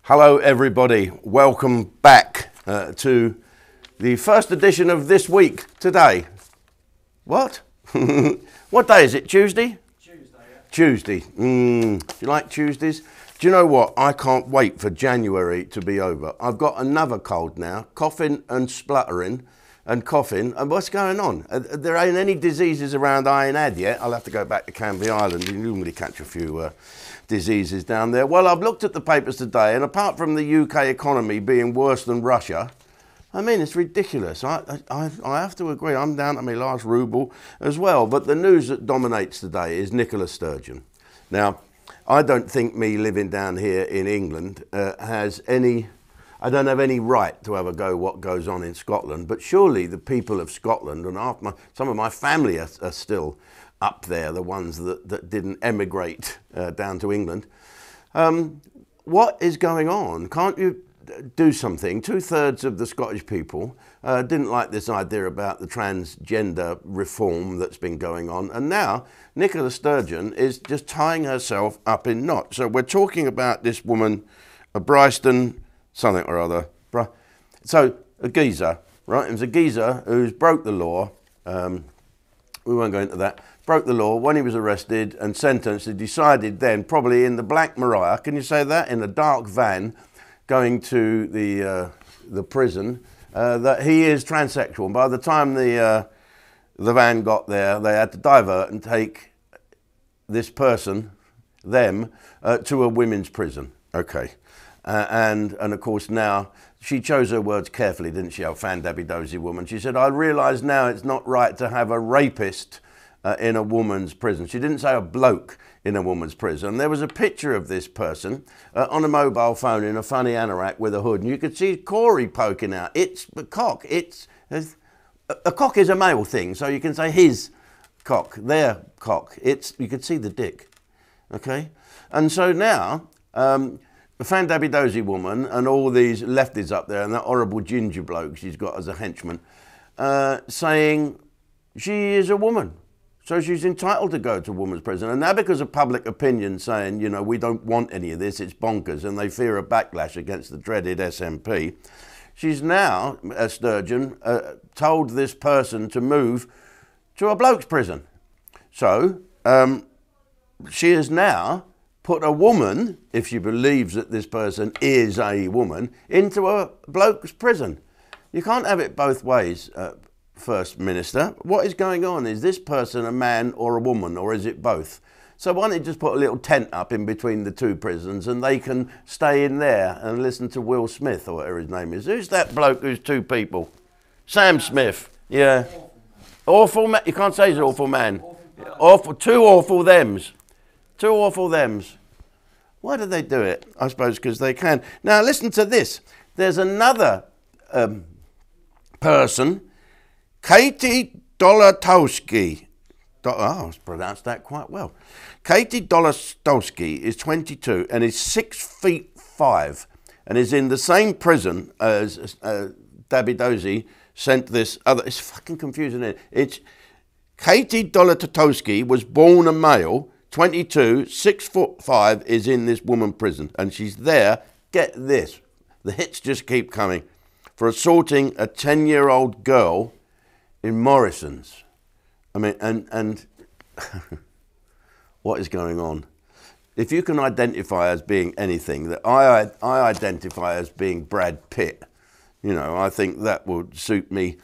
Hello everybody, welcome back to the first edition of This Week Today. What? What day is it, Tuesday? Tuesday, yeah. Tuesday. Do you like Tuesdays? Do you know what? I can't wait for January to be over. I've got another cold now, coughing and spluttering and coughing. And what's going on? There ain't any diseases around I ain't had yet. I'll have to go back to Canvey Island. You normally catch a few diseases down there. Well, I've looked at the papers today, and apart from the UK economy being worse than Russia, I mean, it's ridiculous. I have to agree. I'm down to my last ruble as well. But the news that dominates today is Nicola Sturgeon. Now, I don't think me living down here in England has any... I don't have any right to have a go what goes on in Scotland, but surely the people of Scotland, and some of my family are still up there, the ones that didn't emigrate down to England. What is going on? Can't you do something? 2/3 of the Scottish people didn't like this idea about the transgender reform that's been going on, and now Nicola Sturgeon is just tying herself up in knots. So we're talking about this woman, Bryson something or other. So a geezer, right? It was a geezer who's broke the law. We won't go into that. Broke the law when he was arrested and sentenced. He decided then, probably in the Black Maria, can you say that, in a dark van, going to the prison, that he is transsexual. And by the time the van got there, they had to divert and take this person, them, to a women's prison. Okay. And of course now, she chose her words carefully, didn't she, our fan-dabby-dozy woman. She said, I realise now it's not right to have a rapist in a woman's prison. She didn't say a bloke in a woman's prison. There was a picture of this person on a mobile phone in a funny anorak with a hood, and you could see Corey poking out. It's the cock. A cock is a male thing, so you can say his cock, their cock. You could see the dick, okay? And so now, the fan-dabby-dozy woman and all these lefties up there and that horrible ginger bloke she's got as a henchman saying she is a woman, so she's entitled to go to women's prison. And now because of public opinion saying, you know, we don't want any of this, it's bonkers, and they fear a backlash against the dreaded SNP, she's now, Sturgeon, told this person to move to a bloke's prison. So she is now put a woman, if she believes that this person is a woman, into a bloke's prison. You can't have it both ways, First Minister. What is going on? Is this person a man or a woman, or is it both? So why don't you just put a little tent up in between the two prisons and they can stay in there and listen to Will Smith, or whatever his name is. Who's that bloke who's two people? Sam Smith. Yeah. Awful man. You can't say he's an awful man. Awful. Two awful thems. Two awful thems. Why do they do it? I suppose because they can. Now listen to this. There's another person, Katie Dolotowski. I pronounced that quite well. Katie Dolotowski is 22 and is 6'5" and is in the same prison as Dabby Dozy sent this other. It's fucking confusing, isn't it? It's Katie Dolotowski was born a male. 22, 6'5", is in this woman prison, and she's there, get this, the hits just keep coming, for assaulting a 10-year-old girl in Morrison's. I mean, and what is going on? If you can identify as being anything, that I identify as being Brad Pitt, you know, I think that would suit me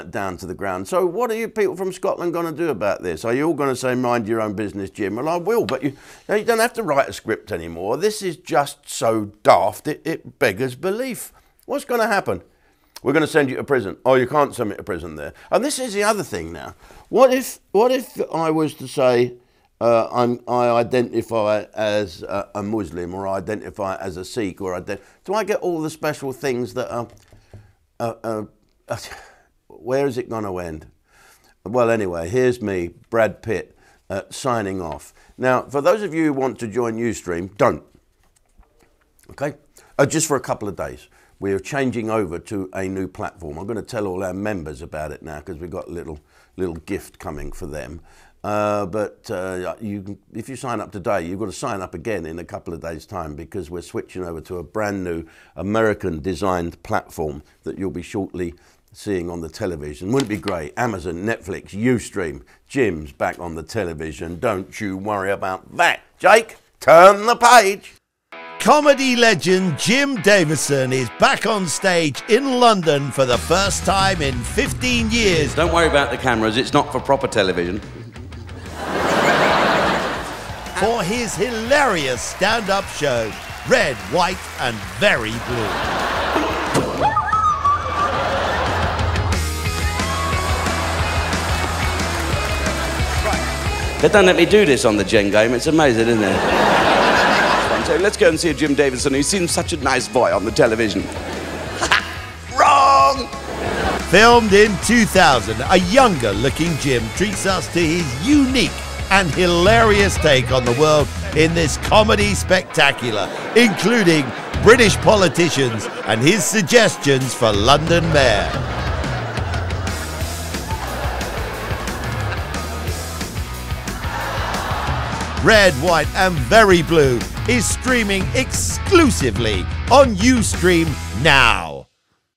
down to the ground. So what are you people from Scotland going to do about this? Are you all going to say, mind your own business, Jim? Well, I will, but you don't have to write a script anymore. This is just so daft, it beggars belief. What's going to happen? We're going to send you to prison. Oh, you can't send me to prison there. And this is the other thing now. What if I was to say, I identify as a Muslim, or I identify as a Sikh, or do I get all the special things that are where is it going to end? Well, anyway, here's me, Brad Pitt, signing off. Now, for those of you who want to join Ustream, don't. Okay? Just for a couple of days. We are changing over to a new platform. I'm going to tell all our members about it now because we've got a little gift coming for them. If you sign up today, you've got to sign up again in a couple of days' time, because we're switching over to a brand new American-designed platform that you'll be shortly seeing on the television. Wouldn't it be great? Amazon, Netflix, Ustream, Jim's back on the television. Don't you worry about that. Jake, turn the page. Comedy legend Jim Davison is back on stage in London for the first time in 15 years. Don't worry about the cameras, it's not for proper television. For his hilarious stand-up show, Red, White and Very Blue. They don't let me do this on the Gen game. It's amazing, isn't it? So let's go and see Jim Davison. He seems such a nice boy on the television. Wrong! Filmed in 2000, a younger-looking Jim treats us to his unique and hilarious take on the world in this comedy spectacular, including British politicians and his suggestions for London Mayor. Red, White and Very Blue is streaming exclusively on Ustream now.